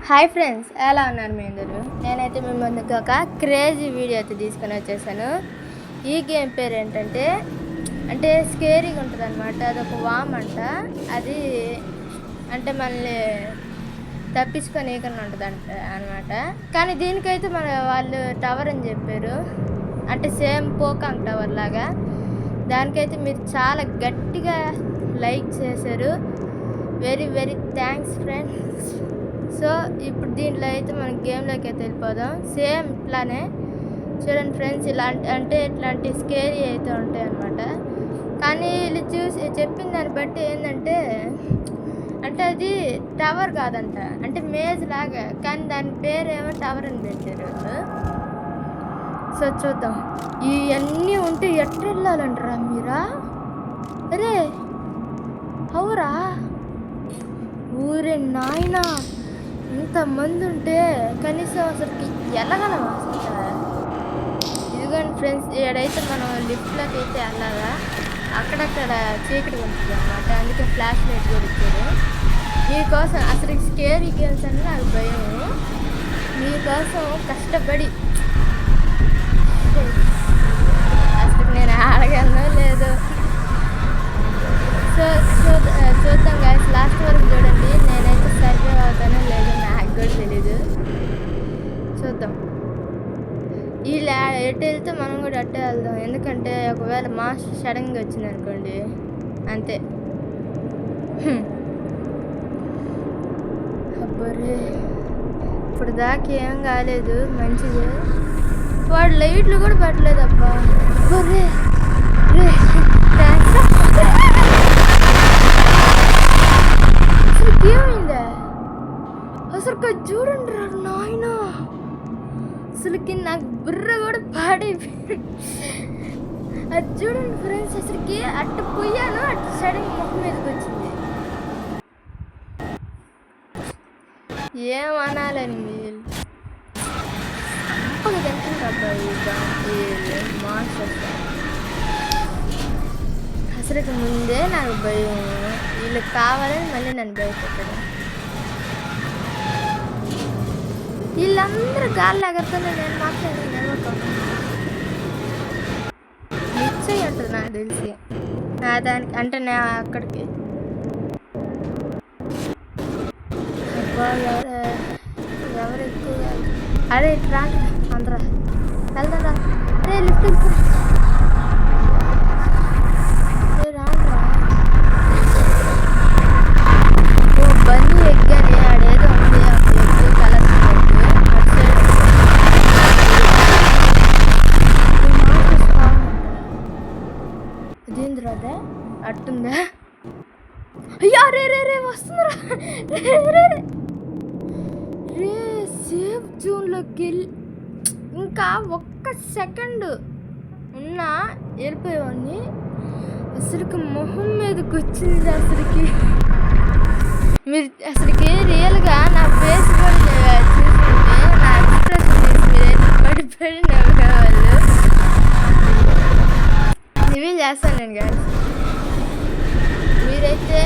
Hi friends, ఎలా ఉన్నారు మీ అందరూ? నేనైతే మీ ముందుకు ఒక క్రేజీ వీడియో అయితే తీసుకొని వచ్చేసాను. ఈ గేమ్ పేరు ఏంటంటే స్కేరీగా ఉంటుంది అనమాట. అదొక వామ్ అంట. అది అంటే మనల్ని తప్పించుకొని ఏకన్నా ఉంటుంది అనమాట. కానీ దీనికైతే వాళ్ళు టవర్ అని చెప్పారు, అంటే సేమ్ పోకాంగ్ టవర్ లాగా. దానికైతే మీరు చాలా గట్టిగా లైక్ చేశారు. Very very thanks friends. So ఇప్పుడు దీంట్లో అయితే మనం గేమ్లోకి అయితే వెళ్ళిపోదాం. సేమ్ ఇట్లానే చూడండి ఫ్రెండ్స్, ఇట్లాంటి స్కేరీ అయితే ఉంటాయి అన్నమాట. కానీ వీళ్ళు చూసి చెప్పిన దాన్ని బట్టి ఏంటంటే అది టవర్ కాదంట, అంటే మేజ్ లాగా. కానీ దాని పేరేమో టవర్ అని పెట్టారు వాళ్ళు. సో చూద్దాం. ఇవన్నీ ఉంటే ఎట్లా వెళ్ళాలంటారా మీరా? అరే అవురా, ఊరే నాయనా, ఇంతమంది ఉంటే కనీసం అసలుకి వెళ్ళగలం అసలు. ఇదిగోండి ఫ్రెండ్స్, ఏడైతే మనం లిఫ్ట్లోకి అయితే వెళ్ళాలా, అక్కడక్కడ చీకటి ఉంటుంది అనమాట. అందుకే ఫ్లాష్ లైట్ కూడా ఇచ్చారు మీకోసం. అసలు స్కేరీ గేమ్స్ అని నాకు భయము. మీకోసం కష్టపడి అసలు నేను ఆడగలను లేదు. సో చూద్దాం గాయస్, లాస్ట్ వరకు చూడండి. నేనైతే సర్వైవ్ అవుతానో లేదో నాకు కూడా తెలీదు. చూద్దాం. వీళ్ళు ఎటు వెళ్తే మనం కూడా అట్టే వెళ్దాం. ఎందుకంటే ఒకవేళ మాస్టర్ సడన్గా వచ్చింది అనుకోండి, అంతే. అబ్బరే, ఇప్పుడు దాకా ఏం కాలేదు, మంచిది. వాడు లైట్లు కూడా పెట్టలేదు అబ్బా. అబ్బరే ఏమైందా అసలు? చూడండి రా నాయన, అసలుకి నాకు బుర్ర కూడా పాడైపోయింది. అది చూడండి ఫ్రెండ్స్, అసలుకి అట్టు పోయాను, అటు సడన్ ముఖం మీదకి వచ్చింది. ఏమనాలని వీళ్ళు అప్పగా తింటుండ్రబ్బా వీళ్ళు మాస్టర్స్. అసలుకి ముందే నాకు భయం, వీళ్ళకి కావాలని మళ్ళీ నన్ను భయపెట్టడం. వీళ్ళందరూ గాల్లో ఎగరుతున్నా, నేను మాత్రం నిలవకుండా నిశ్చయం ఉంటుంది నాకు తెలిసి. దానికి అంటే నేను అక్కడికి ఎవరు ఎక్కువగా. అరే ఇట్లా అందరా వెళ్తారా? అరే లిఫ్ట్ బన్నీ ఎగ్గాని ఆడేదో ఉంది, అప్పుడు ఎగ్గు కలర్స్ అదేంద్రా అదే అట్టుందా? అయ్యా రే రే రే వస్తుందిరా రే. సేఫ్ జోన్లోకి వెళ్ళి ఇంకా ఒక్క సెకండ్ ఉన్నా వెళ్ళిపోయేవాడిని. అసలుకి మొహం మీదకి వచ్చింది. అసలుకి మీరు అసలుకి రియల్గా నా ఫేస్ కూడా చూస్తుంటే నా ఎక్స్ప్రెషన్ చూసి మీరైతే పడిపోయి నవ్వేవాళ్ళు. ఇవి చేస్తాను నేను కానీ. మీరైతే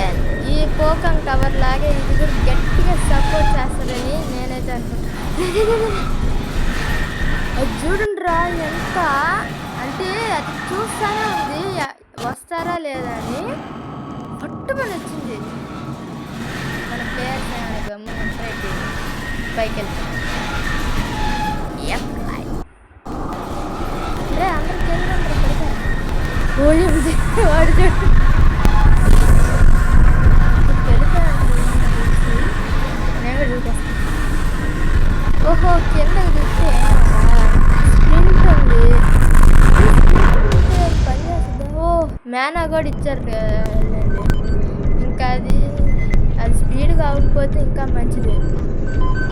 ఈ పోకాంగ్ టవర్ లాగే ఇది కూడా గట్టిగా సపోర్ట్ చేస్తారని నేనైతే అనుకుంటాను. అది చూడండి రా ఎంత, అంటే అది చూస్తానే ఉంది వస్తారా లేదా అని. పట్టుమని వచ్చింది. మన ప్లేయర్స్ గమ్మునట్టు పైకి వెళ్తాం. అంటే అందరికి వెళ్ళి పడతారు. ఓడి వాడు చూడు నేను చూపిస్తాను. ఓహో, కిందకి చూస్తే స్ప్రింట్ ఉంది, పనిచేస్తుంది. ఓ మేనా కూడా ఇచ్చారు కదండి. ఇంకా అది స్పీడ్గా అవ్వకపోతే ఇంకా మంచిది.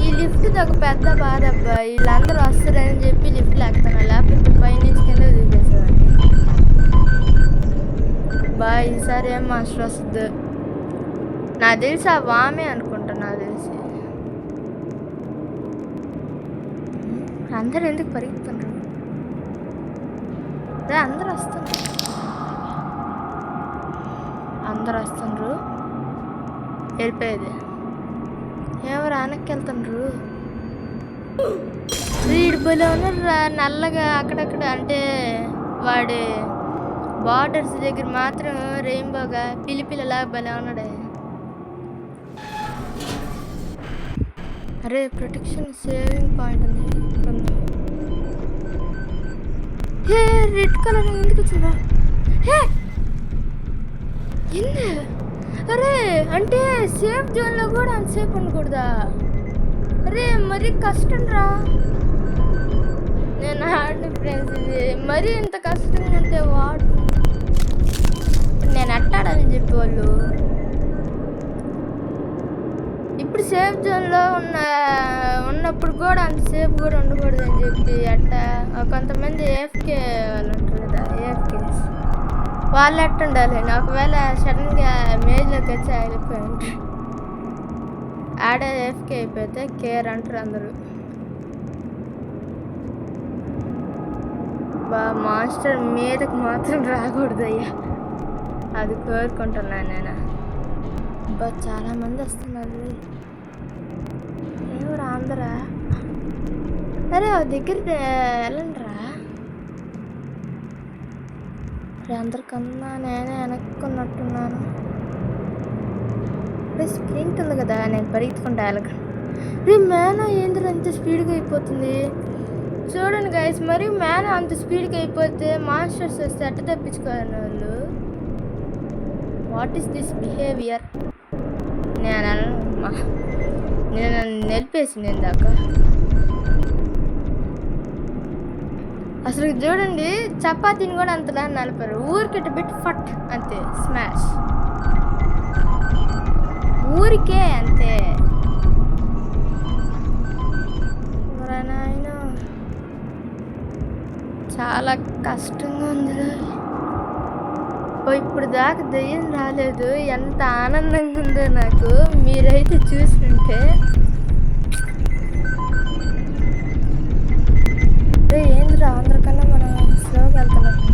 ఈ లిఫ్ట్ ఒక పెద్ద బాధ అబ్బా. వీళ్ళందరూ వస్తారని చెప్పి లిఫ్ట్లు ఎక్కుతాను, లేకపోతే పైనుంచి కింద చూపేసేవాడిని. బా ఈసారి ఏం మాస్టర్ వస్తుంది నాకు తెలిసి. ఆ వామే అనుకుంటా నాకు తెలిసి. అందరు ఎందుకు పరిగెత్తున్నారు? అందరు వస్తున్నారు వెళ్ళిపోయేది. ఎవరు వెనక్కి వెళ్తుండ్రు? వీడు బలి ఉన్నారా నల్లగా అక్కడక్కడ, అంటే వాడి బార్డర్స్ దగ్గర మాత్రం రెయిన్బోగా పిల్లిలాగా బలి ఉన్నాడే. అరే ప్రొటెక్షన్ సేవింగ్ పాయింట్ ఉంది. హే రెడ్ కలర్ ఎందుకు వచ్చిందా? హే ఎందు? అరే అంటే సేఫ్ జోన్లో కూడా అంతసేపు ఉండకూడదా? అరే మరీ కష్టం రా. నేను ఆడిన ఫ్రెండ్స్ ఇది మరీ ఇంత కష్టంగా ఉంటే వాడు నేను అట్టాడని చెప్పేవాళ్ళు. ఇప్పుడు సేఫ్ జోన్లో ఉన్నప్పుడు కూడా అంతసేపు కూడా ఉండకూడదు అని చెప్పి అట్టా కొంతమంది ఏఎఫ్కే వాళ్ళు ఉంటారు కదా, ఏఎఫ్కేస్ వాళ్ళు ఎట్ట ఉండాలి. ఒకవేళ సడన్గా మేజ్లోకి వచ్చి వెళ్ళిపోయింది ఆడ ఏఎఫ్కే అయిపోతే కేర్ అంటారు అందరూ. మాస్టర్ మీదకి మాత్రం రాకూడదు అయ్యా, అది కోరుకుంటున్నాను నేను. చాలామంది వస్తున్నారు. ఎవరు ఆంధ్ర? అరే ఆ దగ్గర వెళ్ళండిరా. అందరికన్నా నేనే వెనక్కున్నట్టున్నాను. స్ప్రింట్ ఉంది కదా, నేను పరిగెత్తుకుంటా వెళ్ళక. రే మేనా ఏంద్ర అంత స్పీడ్గా అయిపోతుంది చూడండి గైస్. మరి మేనా అంత స్పీడ్గా అయిపోతే మాస్టర్స్ వస్తే అట్ట తప్పించుకోవాలి వాళ్ళు. What is this behaviour? నేను నిలిపేసింది ఇందాక. అసలు చూడండి చపాతీని కూడా అంతలా నలిపారు. ఊరికిట పెట్టి ఫట్ అంతే స్మాష్, ఊరికే అంతే. నాయన చాలా కష్టంగా ఉంది. ఇప్పుడు దాకా దయ్యం రాలేదు, ఎంత ఆనందంగా ఉందో నాకు. మీరైతే చూస్తుంటే ఏంద్రా అందరికన్నా మనం స్లోగా వెళ్తున్నట్టు.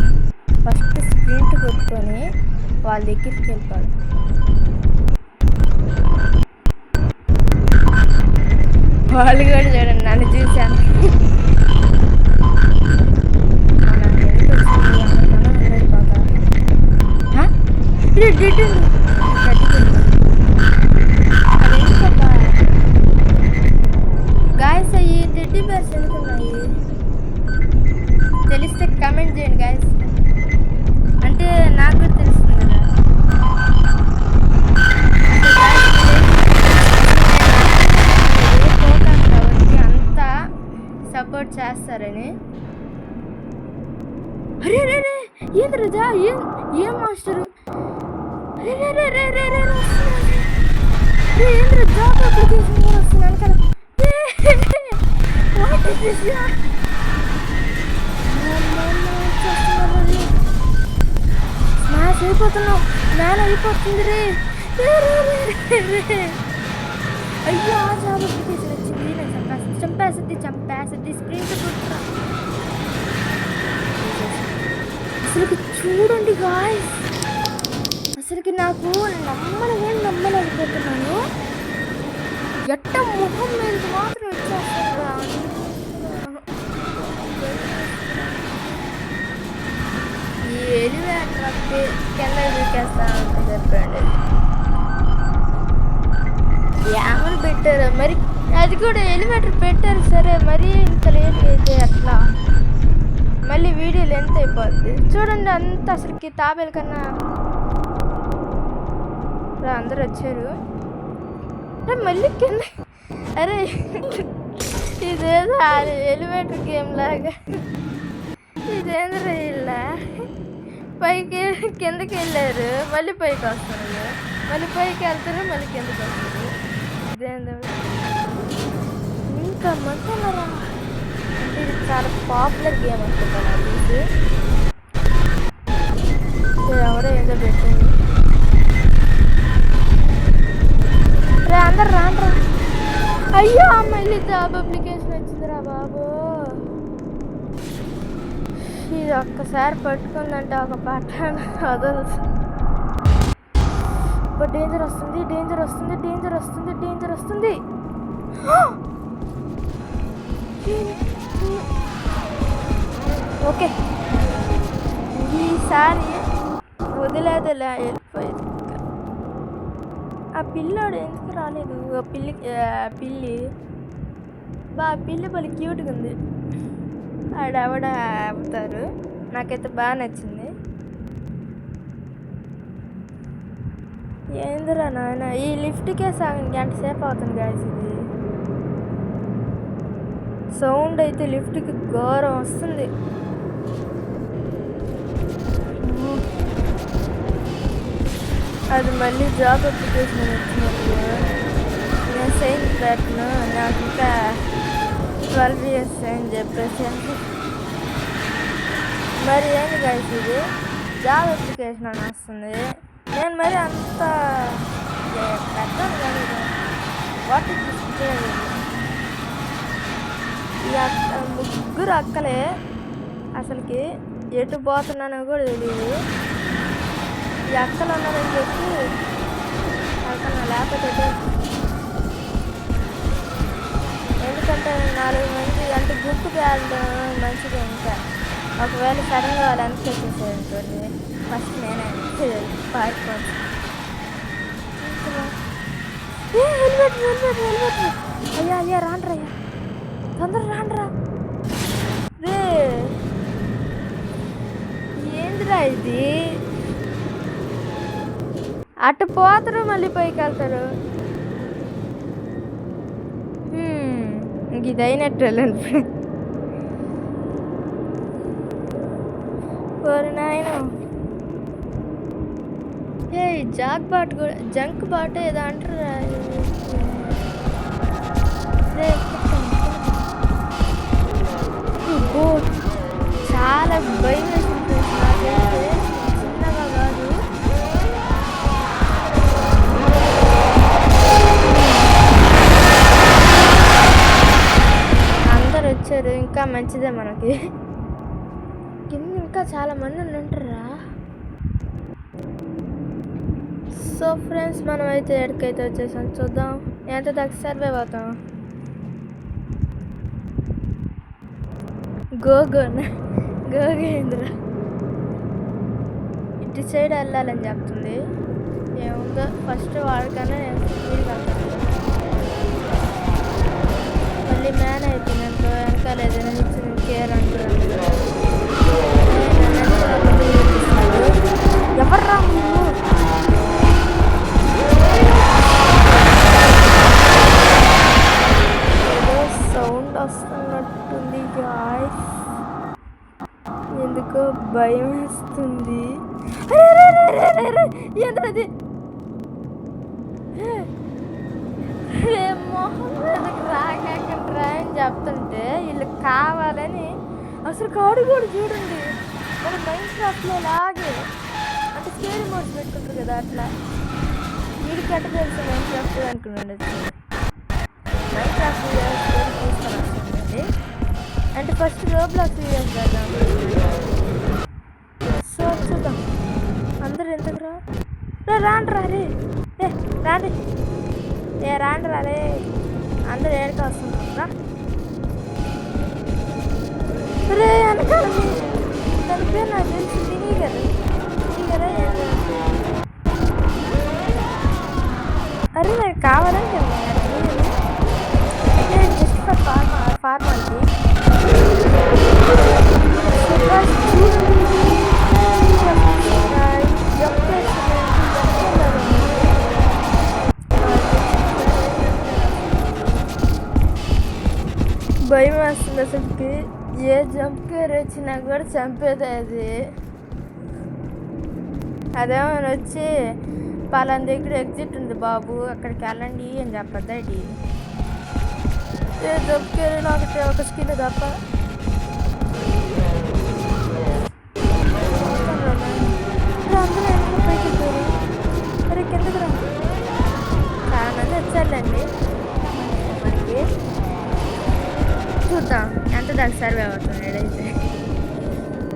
ఫస్ట్ స్ప్రింట్ కొట్టుకొని వాళ్ళ దగ్గరికి వెళ్ళిపోవాలి. వాళ్ళు కూడా చూడండి నన్ను చూశాను. గాయస్ అయ్యి టెడ్డీ బేర్స్ ఎందుకున్నాయి తెలిస్తే కమెంట్ చేయండి గాయస్. అంటే నాకు కూడా తెలుస్తుంది కదా. అంతా సపోర్ట్ చేస్తారని. అరే రే రే ఏంది రజా, ఏం మాస్టరు? ఏంద్ర జాబ్ అప్లికేషన్ కూడా వస్తున్నాను కదా. స్మాష్ అయిపోతున్నావు, మ్యాన్ అయిపోతుంది రే. అయ్యో జాబ్ అప్లికేషన్ వచ్చింది. నేను చంపేస్తుంది స్ప్రింట్ కొట్టురా. అసలుకి చూడండి గాయ్స్, అసలుకి నాకు నమ్మలేకపోతున్నాను. ఎట్ట ముఖం మీదకి మాత్రం వచ్చేస్తుందా. ఈ ఎలివేటర్ కింద దూకేస్తా ఉంటుంది చెప్పండి. ఏమని పెట్టారు మరి, అది కూడా ఎలివేటర్ పెట్టారు సరే, మరి ఇంత లేట్ అయితే అట్లా మళ్ళీ వీడియో లెంత్ అయిపోద్ది. చూడండి అంత అసలుకి తాబేల కన్నా అందరు వచ్చారు. మళ్ళీ కింద అరే ఇదేదో ఎలివేటర్ గేమ్ లాగా ఇదేంద్ర ఇలా పైకి కిందకి వెళ్ళారు, మళ్ళీ పైకి వస్తారు, మళ్ళీ పైకి వెళ్తారు, మళ్ళీ కిందకి వస్తారు. ఇదేందో ఇంకా మొత్తం ఇది చాలా పాపులర్ గేమ్ అనుకుంటాను. ఇది ఎవరో ఏదో పెట్టింది. అందరు రాండ్రా. అయ్యో మళ్ళీ జాబ్ అప్లికేషన్ వచ్చిందిరా బాబు. ఇది ఒక్కసారి పట్టుకుందంటే ఒక పట్టాను వదలదు. డేంజర్ వస్తుంది. ఓకే, ఈసారి వదిలేదులే, వెళ్ళిపోయింది. ఆ పిల్లోడు ఎందుకు రాలేదు? ఆ పిల్లి పిల్లి పలి క్యూట్గా ఉంది. ఆడెవడ అవుతారు, నాకైతే బాగా నచ్చింది. ఏందిరా నాయన, ఈ లిఫ్ట్కే సగం గంట సేపు అవుతుంది గాయస్. ఇది సౌండ్ అయితే లిఫ్ట్కి ఘోరం వస్తుంది. అది మళ్ళీ జాబ్ అప్లికేషన్ వచ్చినప్పుడు నేను సైన్ పెట్టను, నాకు ఇంకా 12 years అని చెప్పేసి. మరి ఏంటి గైస్, ఇది జాబ్ అప్లికేషన్ అని వస్తుంది. నేను మరి అంత పెట్టాను కానీ వాటి తీసుకుంటేది. ముగ్గురు అక్కలే అసలుకి ఎటు పోతున్నానో కూడా తెలియదు. ఈ అక్కలు ఉన్నారని చెప్పి అక్కడ లేకపోతే, ఎందుకంటే 4 మంది అంటే గుంపుకి వెళ్ళడం మంచిగా. ఇంకా ఒకవేళ సడన్గా వాళ్ళు ఎంత వచ్చేసేది ఫస్ట్ నేనే పారిపోవచ్చు. అయ్యా రాండ్రా, అయ్యా తొందరగా రాండ్రా. రే ఏందిరా ఇది, అటు పోతారు మళ్ళీ పైకి వెళ్తారు. ఇంక ఇది అయినట్టు వెళ్ళండి. నాయన జంక్ బాట్ ఏదో అంటారా. చాలా భయం వేసింది నాకైతే, చిన్నగా కాదు. అందరు వచ్చారు, ఇంకా మంచిదే మనకి. కింద ఇంకా చాలా మంది ఉంటారా. సో ఫ్రెండ్స్, మనం అయితే ఎక్కడికైతే వచ్చేసాం, చూద్దాం ఎంత దాకా సర్వైవ్ అవుతాం. గోగేంద్ర ఇటు సైడ్ వెళ్ళాలని చెప్తుంది. ఏముందో ఫస్ట్ వాడికన్నా స్పీడ్గా వెళ్తాను. మళ్ళీ మ్యాన్ అయిపోయిందంటో వెనకాల ఏదైనా ఇచ్చిన కేర్ అంటున్నాను. ఎవర్రా ఏదో సౌండ్ వస్తున్నట్టుంది గాయ్స్, ఎందుకో భయం వేస్తుంది. ఏంటది మొహం మీదకి రాకండ్రా అని చెప్తుంటే వీళ్ళు కావాలని అసలు కాడు కూడా చూడండి. మన మైండ్ క్రాఫ్ట్లో లాగే అంటే స్కేరీ మోడ్స్ పెట్టుకుంటారు కదా, అట్లా వీడికి ఎట్ట తెలుసు మైండ్ క్రాఫ్ట్ అనుకున్నాండి. మైండ్ క్రాఫ్ట్ తీసుకొని అంటే ఫస్ట్ రోబ్లాక్స్ వీడియోస్ పెడదాం. సో చూద్దాం. అందరు ఎందుకు రాండ్రా రే, రాండి రాండ్రా రే, అందరు ఏడుక వస్తుంటారా రే. వెనకాల దాని పేరు నాకు తెలిసి వినీగర్ అరే, నాకు కావాలని జస్ట్ ఫర్ ఫార్మాలిటీ. భయం వేస్తుంది అసలుకి. ఏ జంప్కేర్ వచ్చినా కూడా చంపేది అది. అదేమని వచ్చి పలానా దగ్గర ఎగ్జిట్ ఉంది బాబు, అక్కడికి వెళ్ళండి అని చెప్పద్దాడి. ఏ జంప్కేర్ ఒకటి ఒక స్కిన్ తప్ప. అందరూ ఎందుకు పైకి వెళ్ళారు? మరి కిందకు రా. చాలా మంది వచ్చారులేండి మనకి. చూద్దాం ఎంత దాకా సర్వే అవుతుంది. ఏదైతే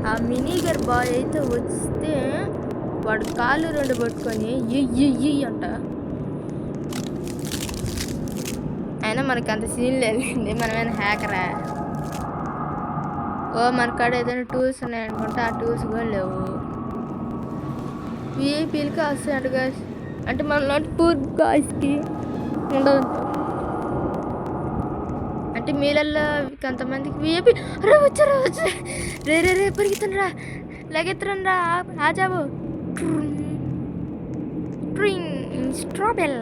ఆ మినీగర్ బాయ్ అయితే వస్తే వాడు కాళ్ళు 2 పట్టుకొని అంట. అయినా అయినా మనకి అంత సీన్ లేదండి, మనమేనా హ్యాకరా? ఓ మన కాడ ఏదైనా టూల్స్ ఉన్నాయనుకుంటే ఆ టూల్స్ కూడా లేవు. విఐపీలకి వస్తాయంట గాయస్, అంటే మన లాంటి పూర్ గాయస్కి ఉండదు. అంటే మీలల్లో కొంతమందికి విఐపీ. రే వచ్చారా రే రే రే పరిగెత్తండి రా, లగెత్తరండి రా, ఆజాబు స్ట్రాబెల్.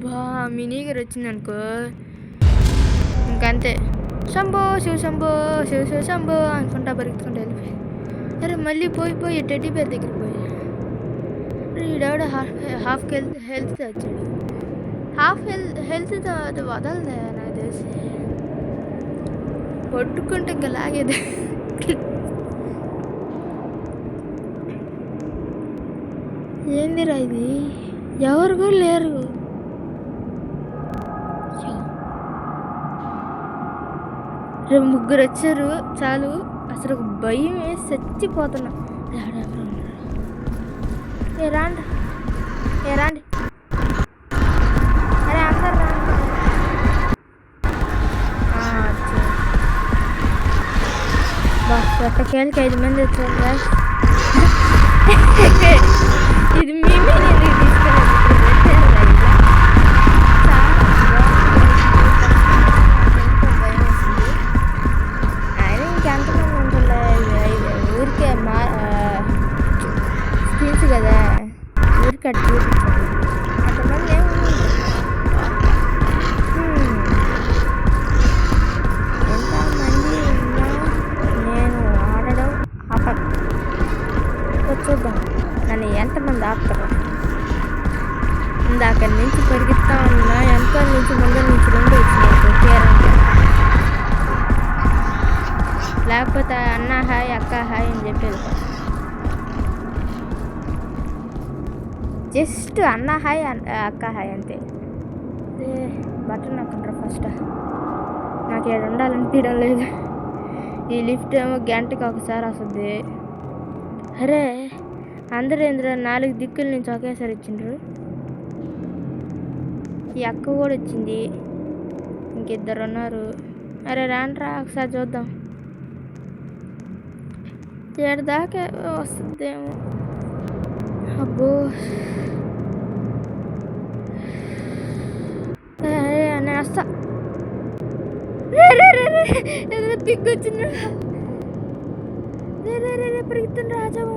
బా మినీగర్ వచ్చిందనుకో ఇంకంతే, శంభో శివ శంభో శివ శివ శంభో అనుకుంటా పరిగెత్తుకుంటా వెళ్ళిపోయి. అరే మళ్ళీ పోయి టెడ్డీ బేర్ దగ్గర పోయి ఈడెవడ హాఫ్ హెల్త్ వచ్చాడు. హాఫ్ హెల్త్తో అది వదలదే నాకు తెలిసి, కొట్టుకుంటే ఇంకా లాగేది. ఏందిరా ఇది, ఎవరు కూడా లేరు. రేపు ముగ్గురు వచ్చారు చాలు, అసలు భయం వేసి చచ్చిపోతున్నా. ఏ రాండి అరే అందరు రాండి. బా ఎట్టకేళ్ళకి 5 మంది వచ్చారు గాయస్. ఇది మేమే తీసుకెళ్ళాలి. కదా ఊరికి కట్టి చూపించాను అంతమంది ఏముంది. ఎంతమంది ఉన్నా నేను ఆడడం ఆపను. చూద్దాం నన్ను ఎంతమంది ఆపుతారు. ఇందాక నుంచి పరిగెత్తా ఉన్నా, ఎంతో నుంచి ముందర నుంచి 2 వచ్చినాయి తీరంగా. లేకపోతే అన్న హాయ్ అక్క హాయ్ అని చెప్పేది, జస్ట్ అన్న హాయ్ అక్క హాయ్ అంతే. బటన్ నొక్కండ్రా ఫస్ట్, నాకు ఏడు ఉండాలనిపించడం లేదు. ఈ లిఫ్ట్ ఏమో గంటకి ఒకసారి వస్తుంది. అరే అందరూ ఏంద్రా 4 దిక్కుల నుంచి ఒకేసారి ఇచ్చిండ్రు. ఈ అక్క కూడా వచ్చింది, ఇంకిద్దరు ఉన్నారు. అరే రాండ్రా ఒకసారి చూద్దాం, 7 దాకా వస్తుందేమో. అబ్బో నేను వస్తా. పిగ్ వచ్చింది, పరిగెత్తండి రాజావు.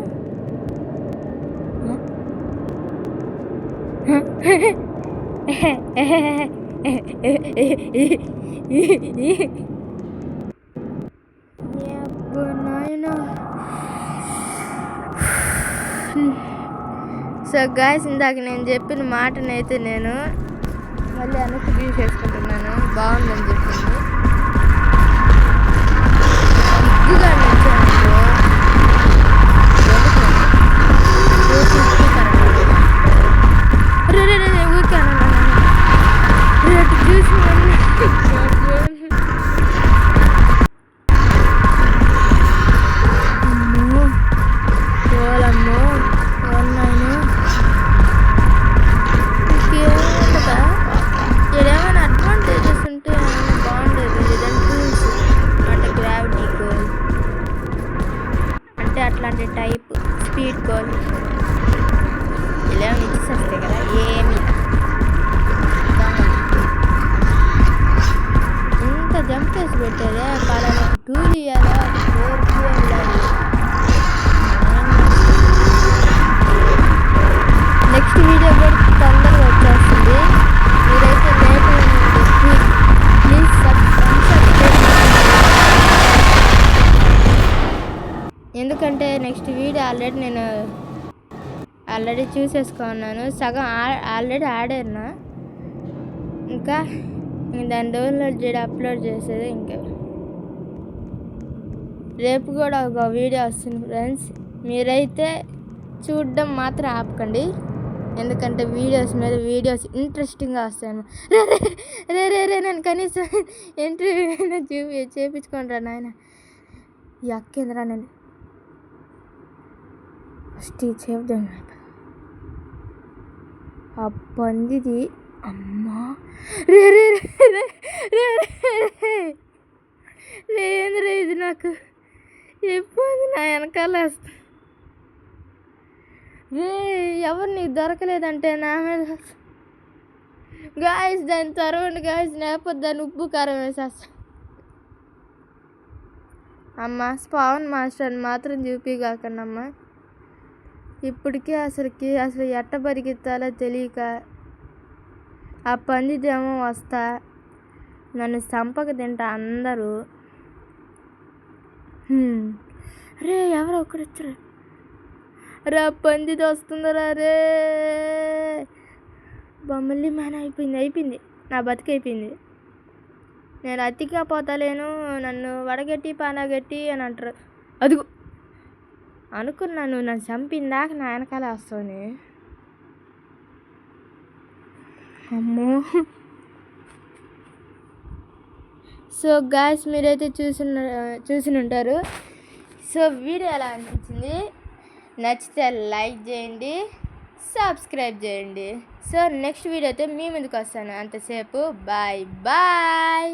సో గాయస్, ఇందాక నేను చెప్పిన మాటనైతే నేను మళ్ళీ వెనక్కి తీసేసుకుంటున్నాను. బాగుందని చెప్పింది. ఇగ్గుగా నచ్చాను ఊరికే రేటు చూసి ఓలమ్మో ఉన్నాను. ఏమైనా అడ్వాంటేజెస్ ఉంటే బాగుండేది. ఏదైనా టూల్స్ అంటే గ్రావిటీ గోల్, అంటే అట్లాంటి టైప్ స్పీడ్ గోల్ ఇలా ఇచ్చేసేస్తాయి కదా. ఏమి ఇంత జంప్ చేసి పెట్టారే, పలానా టూల్ ఇవ్వాలా, 4 వెళ్ళాలి. నెక్స్ట్ వీడియో కూడా తొందరగా వచ్చేస్తుంది. మీరైతే లేట్ ప్లీజ్ సబ్స్క్రైబ్, ఎందుకంటే నెక్స్ట్ వీడియో ఆల్రెడీ చూసేసుకున్నాను. సగం ఆల్రెడీ ఆడాను. ఇంకా దాన్ని డౌన్లోడ్ చేయడం, అప్లోడ్ చేసేది. ఇంకా రేపు కూడా ఒక వీడియో వస్తుంది ఫ్రెండ్స్. మీరైతే చూడడం మాత్రం ఆపకండి, ఎందుకంటే వీడియోస్ మీద వీడియోస్ ఇంట్రెస్టింగ్గా వస్తాను. రే రే రే నేను కనీసం ఇంటర్వ్యూ చేయించుకుంటా నాయన. ఈ అక్కేంద్రా నేను ఫస్ట్ చేద్దాం. ఆ పందిది అమ్మా రే రే రే రే రే ఏంద్రే ఇది నాకు ఎప్పుడు నా వెనకాల రే ఎవరు నీకు దొరకలేదంటే నా మీద గాయస్ దాన్ని తరవండి గాయస్, లేకపోతే దాన్ని ఉప్పు కారం వేసేస్తా. అమ్మ స్పావన్ మాస్టర్ని మాత్రం చూపిగాకండి అమ్మ. ఇప్పటికీ అసలు ఎట్ట పరిగెత్తాలో తెలియక ఆ పందిదేమో వస్తా నన్ను చంపక తింటా అందరూ. రే ఎవరో ఒకరు వచ్చారు రా, పందిది వస్తుందరా రే. బొమ్మల్లి మన అయిపోయింది నా బతికైపోయింది. నేను అతిగా పోతలేను, నన్ను వడగట్టి పానగట్టి అని అంటారు. అదిగో అనుకున్నాను నన్ను చంపిందాక నా వెనకాల వస్తుంది. అమ్మో. సో గాయ్స్ మీరైతే చూసి ఉంటారు. సో వీడియో ఎలా అనిపించింది, నచ్చితే లైక్ చేయండి, సబ్స్క్రైబ్ చేయండి. సో నెక్స్ట్ వీడియో అయితే మీ ముందుకు వస్తాను. అంతసేపు బాయ్ బాయ్.